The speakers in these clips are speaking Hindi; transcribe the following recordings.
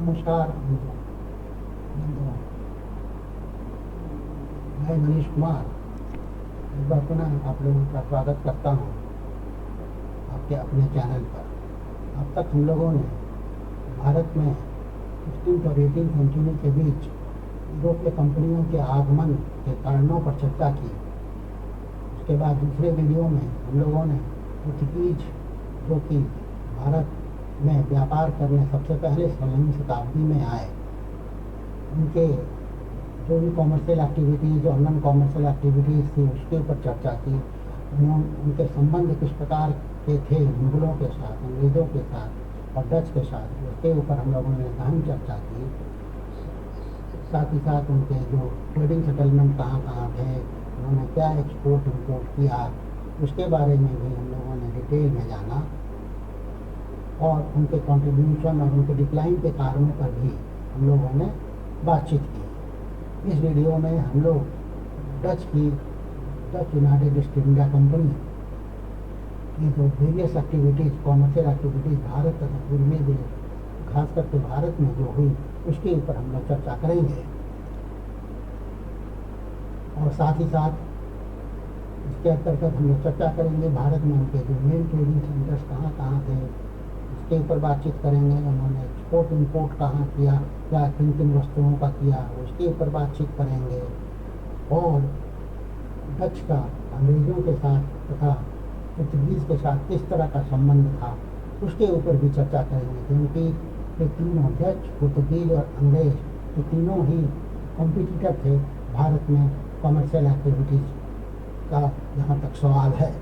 नमस्कार बंधुओं। मैं मनीष कुमार एक बार पुनः आप लोगों का स्वागत करता हूँ आपके अपने चैनल पर। अब तक हम लोगों ने भारत में 16th और 18th सेंचुरी के बीच यूरोपीय कंपनियों के आगमन के कारणों पर चर्चा की। उसके बाद दूसरे वीडियो में हम लोगों ने पोर्तुगीज जो कि भारत में व्यापार करने सबसे पहले 16वीं शताब्दी में आए, उनके जो भी कॉमर्शियल एक्टिविटीज़, जो नॉन कॉमर्शियल एक्टिविटीज़ थी उसके ऊपर चर्चा की। उनके संबंध किस प्रकार के थे मुगलों के साथ, अंग्रेज़ों के साथ और डच के साथ, उसके ऊपर हम लोगों ने गहन चर्चा की। साथ ही साथ उनके जो ट्रेडिंग सेटलमेंट कहाँ कहाँ थे, उन्होंने क्या एक्सपोर्ट इम्पोर्ट किया, उसके बारे में भी हम लोगों ने डिटेल में जाना और उनके कंट्रीब्यूशन और उनके डिक्लाइन के कारणों पर भी हम लोगों ने बातचीत की। इस वीडियो में हम लोग Dutch United east India company की जो various activities, commercial activities Bharat तथा पूर्वी देश, खास करके भारत में जो हुई, उसके ऊपर हम लोग चर्चा करेंगे। और साथ ही साथ इसके अंतर्गत हम लोग चर्चा करेंगे भारत में उनके जो मेन ट्रेडिंग सेंटर्स कहाँ कहाँ थे, उसके ऊपर बातचीत करेंगे। उन्होंने एक्सपोर्ट इंपोर्ट कहाँ किया, क्या किन किन वस्तुओं का किया, उसके ऊपर बातचीत करेंगे। और डच का अंग्रेज़ों के साथ तथा पोर्तुगीज़ के साथ किस तरह का संबंध था, उसके ऊपर भी चर्चा करेंगे, क्योंकि ये तीनों डच, पोर्तुगीज़ और अंग्रेज़ ये तीनों ही कॉम्पिटिटर थे भारत में कॉमर्शियल एक्टिविटीज़ का, जहाँ तक सवाल है।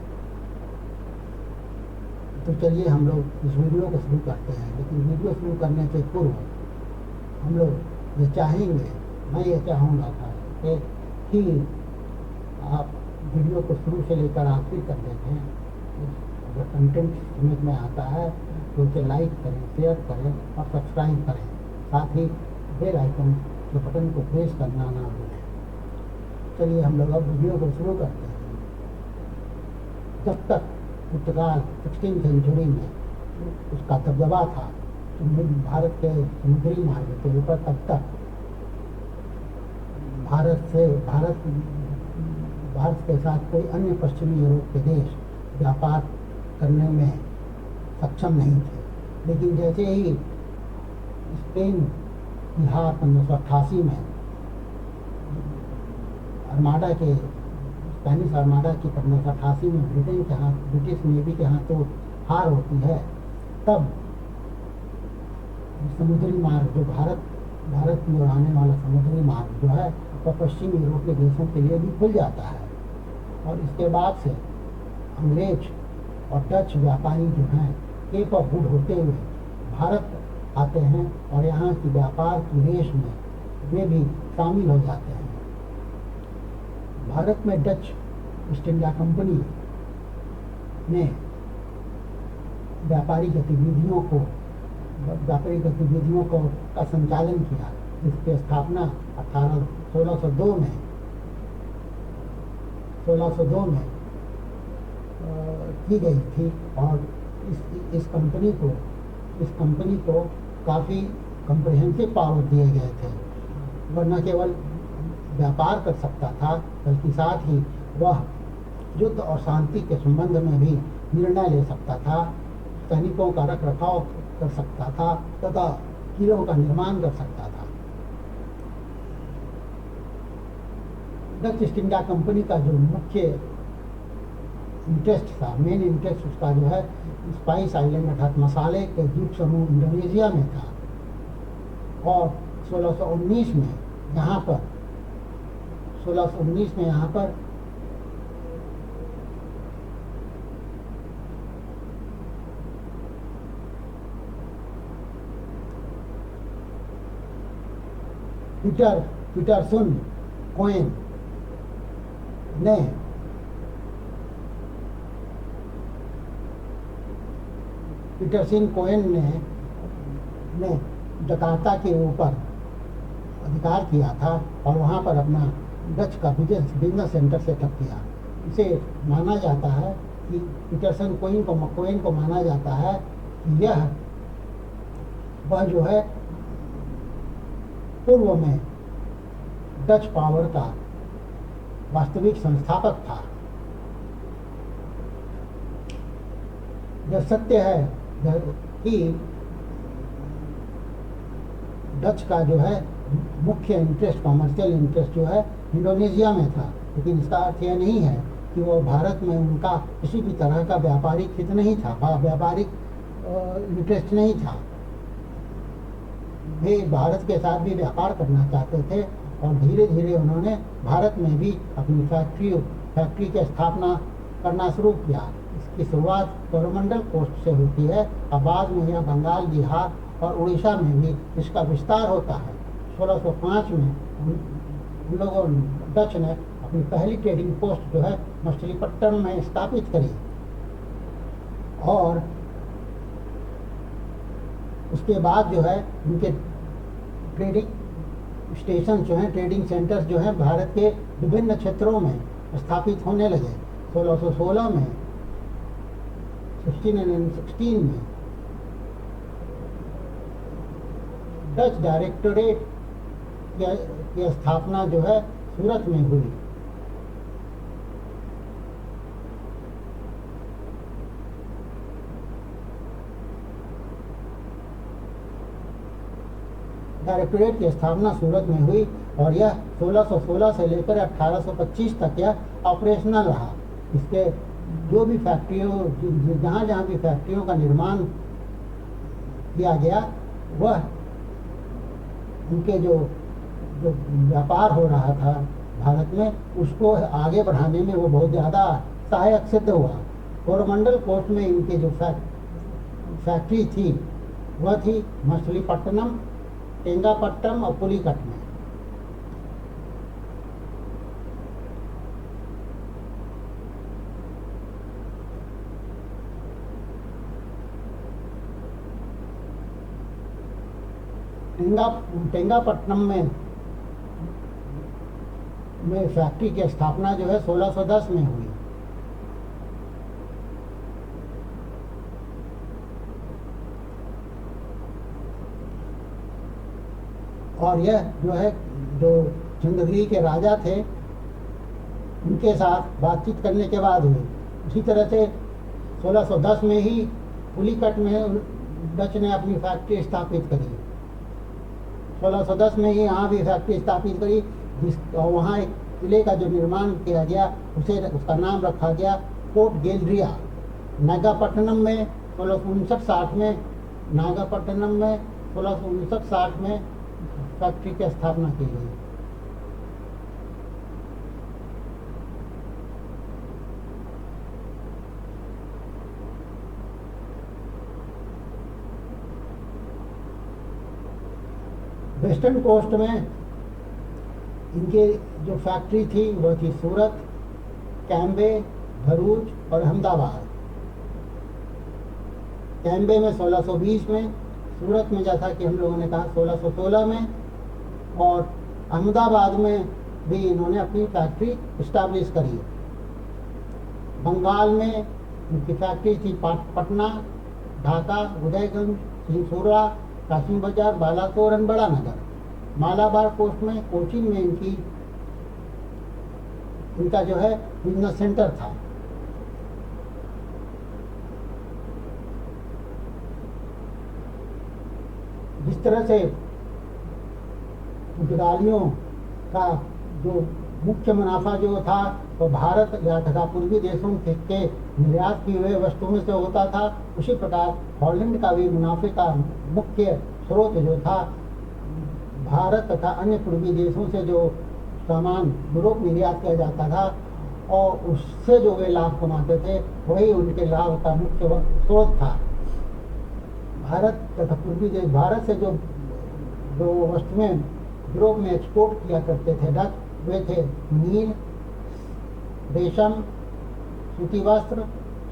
तो चलिए हम लोग इस वीडियो को शुरू करते हैं। लेकिन वीडियो शुरू करने से पूर्व हम लोग ये चाहेंगे, मैं ये चाहूँगा था कि आप वीडियो को शुरू से लेकर आखिर तक देखें। अगर कंटेंट समझ में आता है तो उसे लाइक करें, शेयर करें और सब्सक्राइब करें। साथ ही बेल आइकन के बटन को प्रेस करना ना भूलें। चलिए हम लोग अब वीडियो को शुरू करते हैं। जब तक पुर्तगाल 16th सेंचुरी में उसका दबदबा था भारत के समुद्री मार्ग के ऊपर, तब तक भारत के साथ कोई अन्य पश्चिमी यूरोप के देश व्यापार करने में सक्षम नहीं थे। लेकिन जैसे ही स्पेन की हार 1588 में आर्माडा के स्पेनिश आर्माडा की 1588 में ब्रिटिश नेवी के हाथों हार होती है, तब समुद्री मार्ग जो भारत की ओर आने वाला समुद्री मार्ग जो है वह पश्चिमी यूरोपीय देशों के लिए भी खुल जाता है। और इसके बाद से अंग्रेज और डच व्यापारी जो हैं केप ऑफ गुड होते हुए भारत आते हैं और यहाँ की व्यापार की रेस में वे भी शामिल हो जाते हैं। भारत में डच ईस्ट इंडिया कंपनी ने व्यापारी गतिविधियों का संचालन किया, जिसकी स्थापना 1602 में की गई थी। और इस कंपनी को काफ़ी कम्प्रिहेंसिव पावर दिए गए थे। वह न केवल व्यापार कर सकता था, बल्कि साथ ही वह युद्ध और शांति के संबंध में भी निर्णय ले सकता था, सैनिकों का रख रखाव कर सकता था तथा किलों का निर्माण कर सकता था। डच ईस्ट इंडिया कंपनी का जो मुख्य इंटरेस्ट था, मेन इंटरेस्ट उसका जो है स्पाइस आइलैंड अर्थात मसाले के द्वीप समूह इंडोनेशिया में था। और 1619 में यहाँ पर पीटरसन कोएन ने जकार्ता के ऊपर अधिकार किया था और वहाँ पर अपना डच का बिजनेस सेंटर सेटअप किया। इसे माना जाता है कि पीटरसन कोएन को माना जाता है कि यह वह जो है पूर्व में डच पावर का वास्तविक संस्थापक था। यह सत्य है कि डच का जो है मुख्य इंटरेस्ट, कॉमर्शियल इंटरेस्ट जो है इंडोनेशिया में था, लेकिन इसका अर्थ यह नहीं है कि वो भारत में उनका किसी भी तरह का व्यापारिक हित नहीं था, व्यापारिक इंटरेस्ट नहीं था। वे भारत के साथ भी व्यापार करना चाहते थे और धीरे धीरे उन्होंने भारत में भी अपनी फैक्ट्री की स्थापना करना शुरू किया। इसकी शुरुआत कोरोमंडल कोस्ट से होती है और बाद में यह बंगाल, बिहार और उड़ीसा में भी इसका विस्तार होता है। 1605 में उन लोगों डच ने अपनी पहली ट्रेडिंग पोस्ट जो है मछलीपट्टनम में स्थापित करी और उसके बाद जो है उनके ट्रेडिंग स्टेशन जो हैं, ट्रेडिंग सेंटर्स जो हैं भारत के विभिन्न क्षेत्रों में स्थापित होने लगे। 1616 में 1616 में डच डायरेक्टोरेट की स्थापना जो है सूरत में हुई। डायरेक्टोरेट की स्थापना सूरत में हुई और यह 1616 से लेकर 1825 तक यह ऑपरेशनल रहा। इसके जो भी फैक्ट्रियों, जहाँ जहाँ भी फैक्ट्रियों का निर्माण किया गया, वह उनके जो व्यापार हो रहा था भारत में, उसको आगे बढ़ाने में वो बहुत ज़्यादा सहायक सिद्ध हुआ। कोरोमंडल कोस्ट में इनके जो फैक्ट्री थी वह थी मछलीपट्टनम, टेंगापट्टम और पुलिकट में। टेंगापट्टनम में फैक्ट्री की स्थापना जो है 1610 में हुई। और यह जो है जो चंद्रगिरी के राजा थे उनके साथ बातचीत करने के बाद हुई। उसी तरह से 1610 में ही पुलिकट में डच ने अपनी फैक्ट्री स्थापित करी। 1610 में ही यहाँ भी फैक्ट्री स्थापित करी, और वहाँ एक किले का जो निर्माण किया गया उसका नाम रखा गया फोर्ट गैलरिया। नागापट्टनम में 1659-60 में नागापट्टनम में 1659-60 में फैक्ट्री की स्थापना की गई। वेस्टर्न कोस्ट में इनके जो फैक्ट्री थी वह थी सूरत, कैम्बे, भरूच और अहमदाबाद। कैम्बे में 1620 में, सूरत में जैसा कि हम लोगों ने कहा 1616 में, और अहमदाबाद में भी इन्होंने अपनी फैक्ट्री इस्टेब्लिश करी। बंगाल में इनकी फैक्ट्री थी पटना, ढाका, उदयगंज, सिंहसूरा, कासिम बाजार, बालाकोर और बड़ा नगर। मालाबार कोस्ट में, कोचीन में इनका जो है बिजनेस सेंटर था। जिस तरह से पुर्तगालियों का जो मुख्य मुनाफा जो था वो भारत या तथा पूर्वी देशों के निर्यात की हुए वस्तुओं से होता था, उसी प्रकार हॉलैंड का भी मुनाफे का मुख्य स्रोत जो था भारत तथा अन्य पूर्वी देशों से जो सामान यूरोप निर्यात किया जाता था और उससे जो वे लाभ कमाते थे वही उनके लाभ का मुख्य स्रोत था। भारत तथा पूर्वी देश, भारत से जो वस्तुएं यूरोप में एक्सपोर्ट किया करते थे डच, वे थे नील, रेशम, सूती वस्त्र,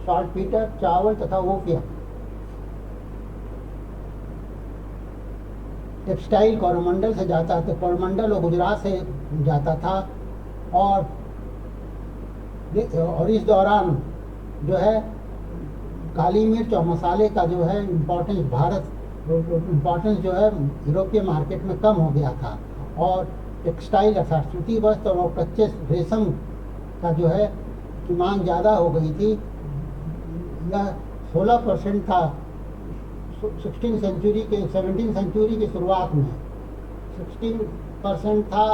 सॉल्टपीटर, चावल तथा ओपियम। टेक्सटाइल कोरोमंडल से जाता था, कोरोमंडल और गुजरात से जाता था, और इस दौरान जो है काली मिर्च और मसाले का जो है इम्पोर्टेंस जो है यूरोपीय मार्केट में कम हो गया था। और टेक्सटाइल अर्थात सूती वस्त्र और कच्चे रेशम का जो है की मांग ज़्यादा हो गई थी। यह 16% था 17 सेंचुरी की शुरुआत में, 16% था,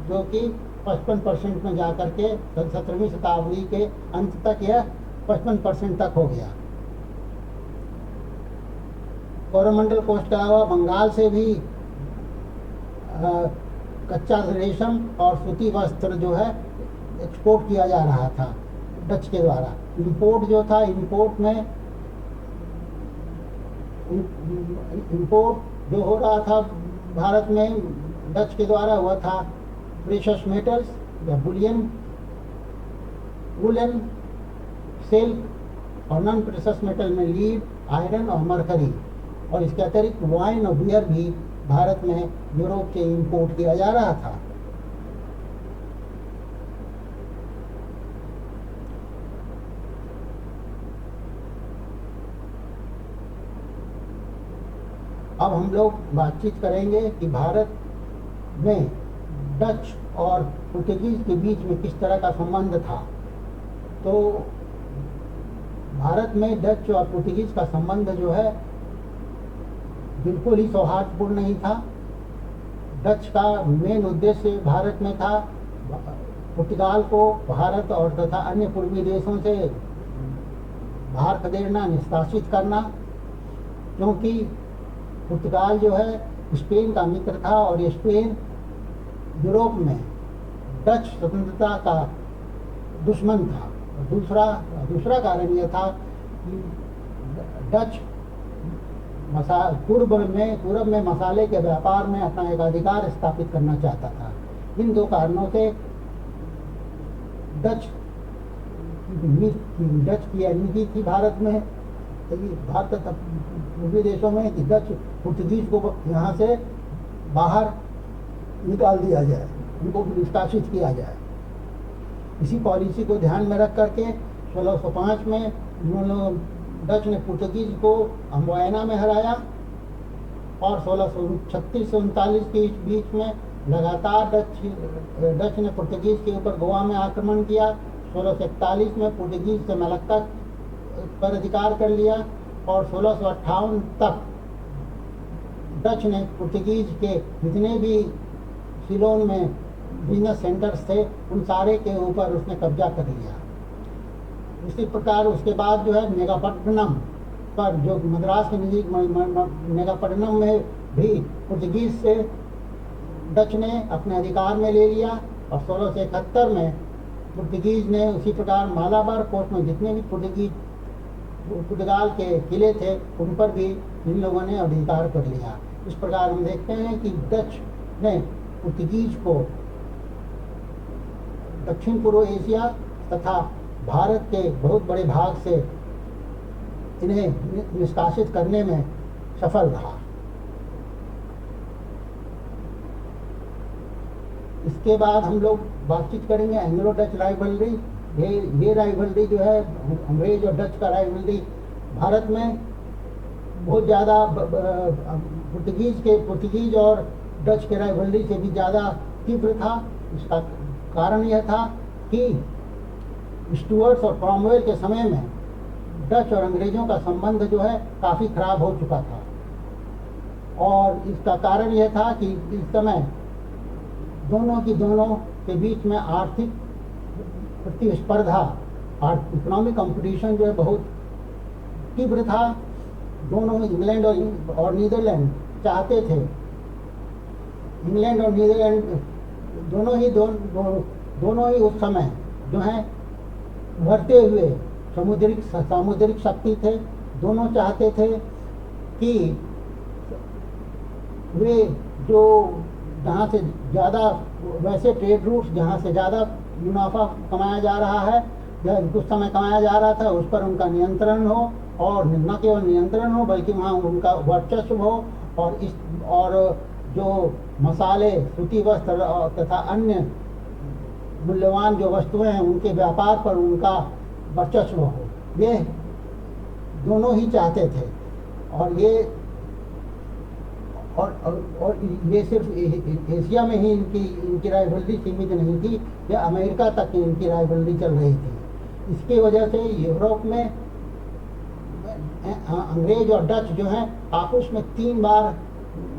जो कि 55% में जा करके 17वीं शताब्दी के अंत तक यह 55% तक हो गया। कोरोमंडल कोस्ट के अलावा बंगाल से भी कच्चा रेशम और सूती वस्त्र जो है एक्सपोर्ट किया जा रहा था डच के द्वारा। इंपोर्ट जो था, इंपोर्ट जो हो रहा था भारत में डच के द्वारा, हुआ था प्रेशियस मेटल्स या बुलियन, वुलन, सिल्क और नॉन प्रेशियस मेटल में लीड, आयरन और मरकरी। और इसके अतिरिक्त वाइन और बियर भी भारत में यूरोप से इंपोर्ट किया जा रहा था। अब हम लोग बातचीत करेंगे कि भारत में डच और पुर्तगीज के बीच में किस तरह का संबंध था। तो भारत में डच और पुर्तगीज का संबंध जो है बिल्कुल ही सौहार्दपूर्ण नहीं था। डच का मेन उद्देश्य भारत में था पुर्तगाल को भारत और तथा अन्य पूर्वी देशों से बाहर खदेड़ना, निष्कासित करना, क्योंकि पुर्तगाल जो है स्पेन का मित्र था और ये स्पेन यूरोप में डच स्वतंत्रता का दुश्मन था। दूसरा कारण यह था कि डच पूर्व में मसाले के व्यापार में अपना एक अधिकार स्थापित करना चाहता था। इन दो कारणों से डच की नीति थी भारत में, भारत तथा पूर्वी देशों में, कि डच पुर्तगीज को यहाँ से बाहर निकाल दिया जाए, उनको निष्कासित किया जाए। इसी पॉलिसी को ध्यान में रख करके 1605 में डच ने पुर्तगीज को अम्बुआना में हराया और 1636 से 39 के बीच में लगातार डच ने पुर्तगीज के ऊपर गोवा में आक्रमण किया। 1641 में पुर्तगीज से मलक्का पर अधिकार कर लिया और 1658 तक डच ने पुर्तगीज के जितने भी सिलोन में बिजनेस सेंटर्स थे उन सारे के ऊपर उसने कब्जा कर लिया। इसी प्रकार उसके बाद जो है मेगापट्टनम पर, जो मद्रास के नज़दीक मेगापट्टनम में भी पुर्तगीज से डच ने अपने अधिकार में ले लिया और 1671 में पुर्तगीज ने उसी प्रकार मालाबार कोस्ट में जितने भी पुर्तगाल के किले थे उन पर भी इन लोगों ने अधिकार कर लिया। इस प्रकार हम देखते हैं कि डच ने पुर्तगीज को दक्षिण पूर्व एशिया तथा भारत के बहुत बड़े भाग से इन्हें निष्कासित करने में सफल रहा। इसके बाद हम लोग बातचीत करेंगे एंग्लो डच राइवलरी। ये राइवलरी जो है अंग्रेज और डच का राइवलरी भारत में बहुत ज़्यादा पुर्तगीज और डच के राइवलरी से भी ज़्यादा तीव्र था। इसका कारण यह था कि स्टुअर्ट्स और क्रॉमवेल के समय में डच और अंग्रेजों का संबंध जो है काफ़ी खराब हो चुका था और इसका कारण यह था कि इस समय दोनों के बीच में आर्थिक प्रतिस्पर्धा, इकोनॉमिक कंपटीशन जो है बहुत तीव्र था। दोनों इंग्लैंड और नीदरलैंड चाहते थे, इंग्लैंड और नीदरलैंड दोनों ही उस समय जो है उभरते हुए सामुद्रिक शक्ति थे। दोनों चाहते थे कि वे जो जहाँ से ज़्यादा वैसे ट्रेड रूट्स जहाँ से ज़्यादा मुनाफा कमाया जा रहा है या कुछ समय कमाया जा रहा था उस पर उनका नियंत्रण हो, और न केवल नियंत्रण हो बल्कि वहाँ उनका वर्चस्व हो, और जो मसाले, सूती वस्त्र तथा अन्य मूल्यवान जो वस्तुएं हैं उनके व्यापार पर उनका वर्चस्व हो। ये दोनों ही चाहते थे और ये सिर्फ एशिया में ही इनकी राइवलरी सीमित नहीं थी, ये अमेरिका तक इनकी राइवलरी चल रही थी। इसकी वजह से यूरोप में अंग्रेज और डच जो हैं आपस में 3 बार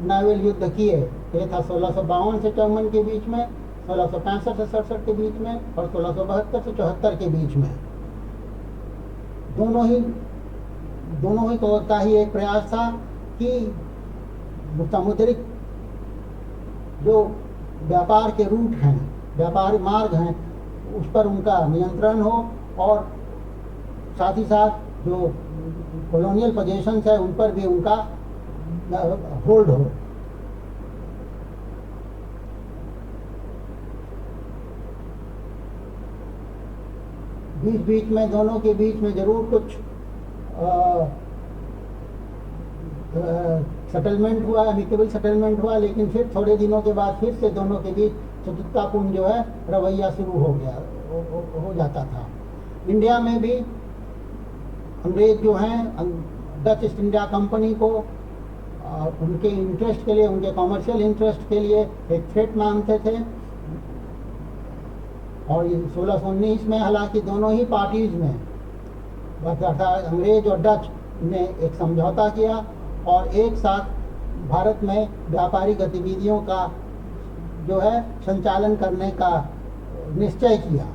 नावल युद्ध किए। ये था 1652 से 54 के बीच में, 1665 से 67 के बीच में और 1672 से 74 के बीच में। दोनों ही का ही एक प्रयास था कि समुद्रिक जो व्यापार के रूट हैं, व्यापार मार्ग हैं, उस पर उनका नियंत्रण हो और साथ ही साथ जो कॉलोनियल पोजीशंस है उन पर भी उनका होल्ड हो। बीच में दोनों के बीच में जरूर कुछ सेटलमेंट हुआ, एमिकेबल सेटलमेंट हुआ, लेकिन फिर थोड़े दिनों के बाद फिर से दोनों के बीच शत्रुतापूर्ण जो है रवैया शुरू हो गया हो जाता था। इंडिया में भी अंग्रेज जो हैं डच ईस्ट इंडिया कंपनी को उनके इंटरेस्ट के लिए, उनके कॉमर्शियल इंटरेस्ट के लिए एक थ्रेट मानते थे। और 1619 में हालांकि दोनों ही पार्टीज में अर्थात अंग्रेज और डच ने एक समझौता किया और एक साथ भारत में व्यापारिक गतिविधियों का जो है संचालन करने का निश्चय किया।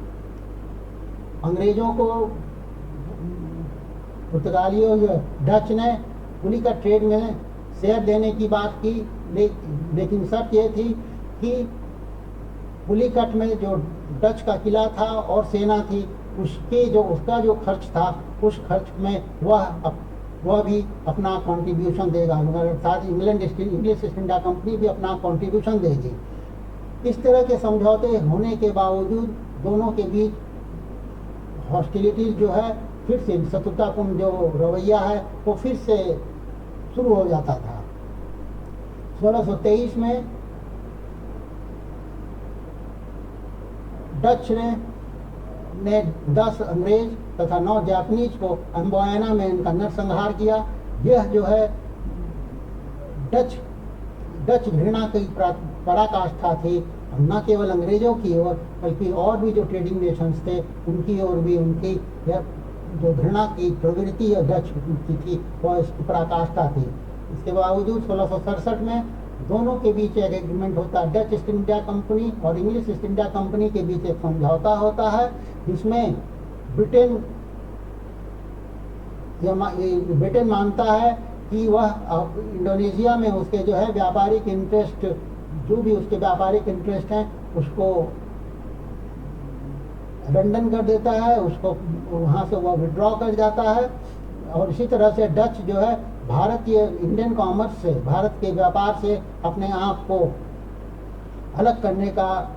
अंग्रेजों को पुर्तगालियों डच ने पुलिकट ट्रेड में शेयर देने की बात की, लेकिन शर्त ये थी कि पुलिकट में जो डच का किला था और सेना थी उसका जो खर्च था, उस खर्च में वह भी अपना कंट्रीब्यूशन देगा, अर्थात इंग्लिश ईस्ट इंडिया कंपनी भी अपना कंट्रीब्यूशन देगी। इस तरह के समझौते होने के बावजूद दोनों के बीच हॉस्टिलिटीज जो है फिर से शत्रुतापूर्ण जो रवैया है वो फिर से शुरू हो जाता था। 1623 में डच ने 10 अंग्रेज तथा 9 जापानीज को अम्बोयाना में इनका नरसंहार किया। यह जो है डच घृणा की पराकाष्ठा थी, न केवल अंग्रेजों की ओर बल्कि और भी जो ट्रेडिंग नेशंस थे उनकी ओर भी उनकी जो घृणा की प्रवृत्ति डच की थी वह इसकी पराकाष्ठा थी। इसके बावजूद 1667 में दोनों के बीच एक एग्रीमेंट होता है, डच ईस्ट इंडिया कंपनी और इंग्लिश ईस्ट इंडिया कंपनी के बीच एक समझौता होता है, जिसमें ब्रिटेन मानता है कि वह इंडोनेशिया में उसके जो है व्यापारिक इंटरेस्ट, जो भी उसके व्यापारिक इंटरेस्ट हैं उसको अबेंडन कर देता है, उसको वहाँ से वह विड्रॉ कर जाता है। और इसी तरह से डच जो है भारतीय इंडियन कॉमर्स से, भारत के व्यापार से अपने आप को अलग करने का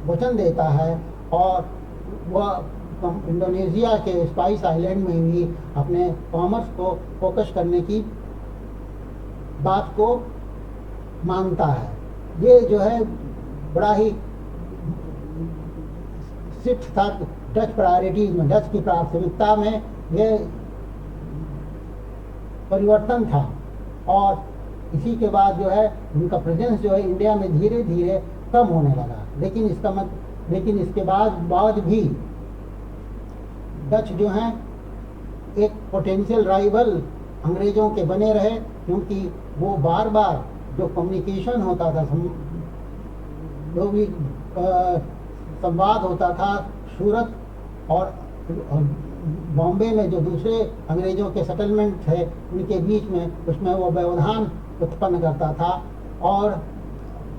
वचन देता है और वह इंडोनेशिया के स्पाइस आइलैंड में भी अपने कॉमर्स को फोकस करने की बात को मानता है। ये जो है बड़ा ही शिफ्ट था डच प्रायोरिटीज में, डच की प्राथमिकता में ये परिवर्तन था। और इसी के बाद जो है उनका प्रेजेंस जो है इंडिया में धीरे धीरे कम होने लगा। लेकिन इसके बाद भी डच जो हैं एक पोटेंशियल राइवल अंग्रेजों के बने रहे, क्योंकि वो बार बार जो कम्युनिकेशन होता था, जो भी संवाद होता था सूरत और बॉम्बे में जो दूसरे अंग्रेजों के सेटलमेंट थे उनके बीच में, उसमें वो व्यवधान उत्पन्न करता था। और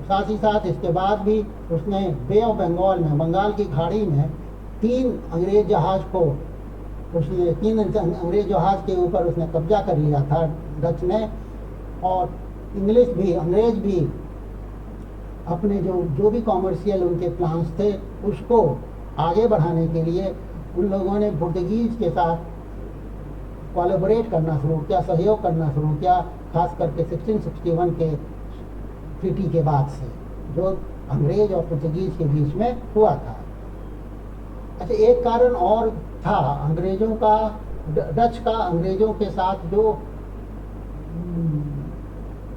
साथ ही साथ इसके बाद भी उसने बे ऑफ बंगाल में, बंगाल की खाड़ी में 3 अंग्रेज जहाज के ऊपर उसने कब्जा कर लिया था डच ने। और अंग्रेज भी अपने जो भी कॉमर्शियल उनके प्लान्स थे उसको आगे बढ़ाने के लिए उन लोगों ने पुर्तगीज के साथ कोलैबोरेट करना शुरू किया, सहयोग करना शुरू किया, खास करके 1661 के ट्रीटी के बाद से, जो अंग्रेज और पुर्तगीज के बीच में हुआ था। अच्छा, एक कारण और था अंग्रेजों का, डच का अंग्रेजों के साथ जो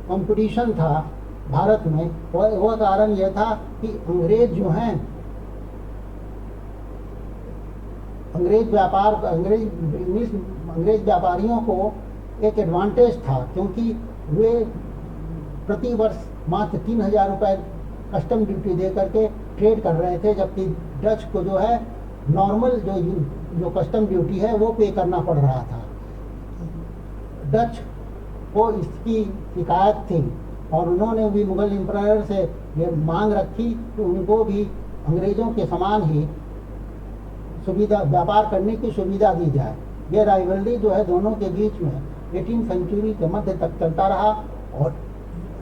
कंपटीशन था भारत में, वह कारण यह था कि अंग्रेज जो हैं, अंग्रेज व्यापारियों को एक एडवांटेज था, क्योंकि वे प्रति वर्ष मात्र 3,000 रुपये कस्टम ड्यूटी दे करके ट्रेड कर रहे थे, जबकि डच को जो है नॉर्मल जो कस्टम ड्यूटी है वो पे करना पड़ रहा था। डच को इसकी शिकायत थी और उन्होंने भी मुगल एम्परर से ये मांग रखी कि उनको भी अंग्रेज़ों के समान ही सुविधा, व्यापार करने की सुविधा दी जाए। ये राइवलरी जो है दोनों के बीच में 18वीं सेंचुरी के मध्य तक चलता रहा और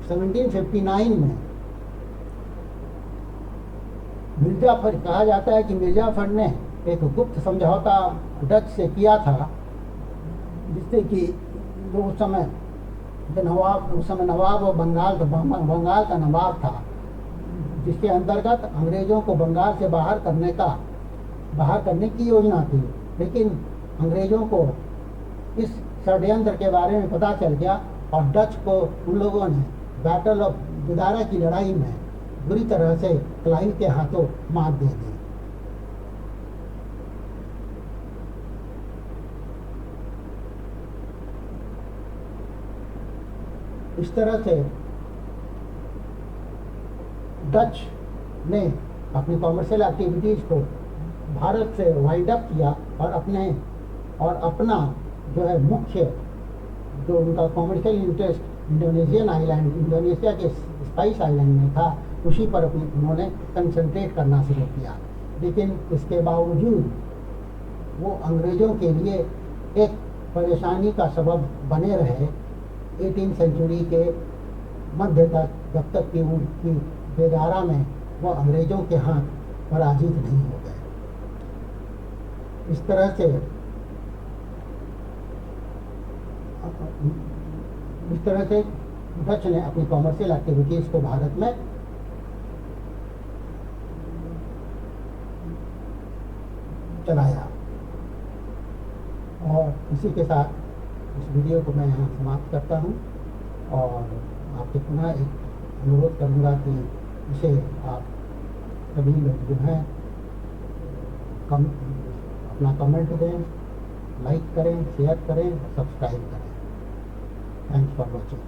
1759 में मिर्जाफर, कहा जाता है कि मिर्जाफर ने एक गुप्त समझौता डच से किया था, जिससे कि जो उस समय नवाब और बंगाल का नवाब था, जिसके अंतर्गत अंग्रेज़ों को बंगाल से बाहर करने की योजना थी। लेकिन अंग्रेज़ों को इस षड्यंत्र के बारे में पता चल गया और डच को उन लोगों ने बैटल ऑफ गुदारा की लड़ाई में बुरी तरह से क्लाइव के हाथों मात दे दी। इस तरह से डच ने अपनी कॉमर्शियल एक्टिविटीज़ को भारत से वाइड अप किया और अपना जो है मुख्य जो उनका कॉमर्शियल इंटरेस्ट इंडोनेशिया के स्पाइस आइलैंड में था, उसी पर उन्होंने कंसंट्रेट करना शुरू किया। लेकिन इसके बावजूद वो अंग्रेज़ों के लिए एक परेशानी का सबब बने रहे 18वीं सेंचुरी के मध्य तक, जब तक कि उनकी बेगारा में वो अंग्रेज़ों के हाथ पराजित नहीं हो गए। इस तरह से डच ने अपनी कॉमर्शियल एक्टिविटीज़ को भारत में चलाया। और इसी के साथ इस वीडियो को मैं यहाँ समाप्त करता हूँ और आपसे पुनः एक अनुरोध करूँगा कि इसे आप सभी लोग जो हैं अपना कमेंट दें, लाइक करें, शेयर करें, सब्सक्राइब करें। Thanks for watching.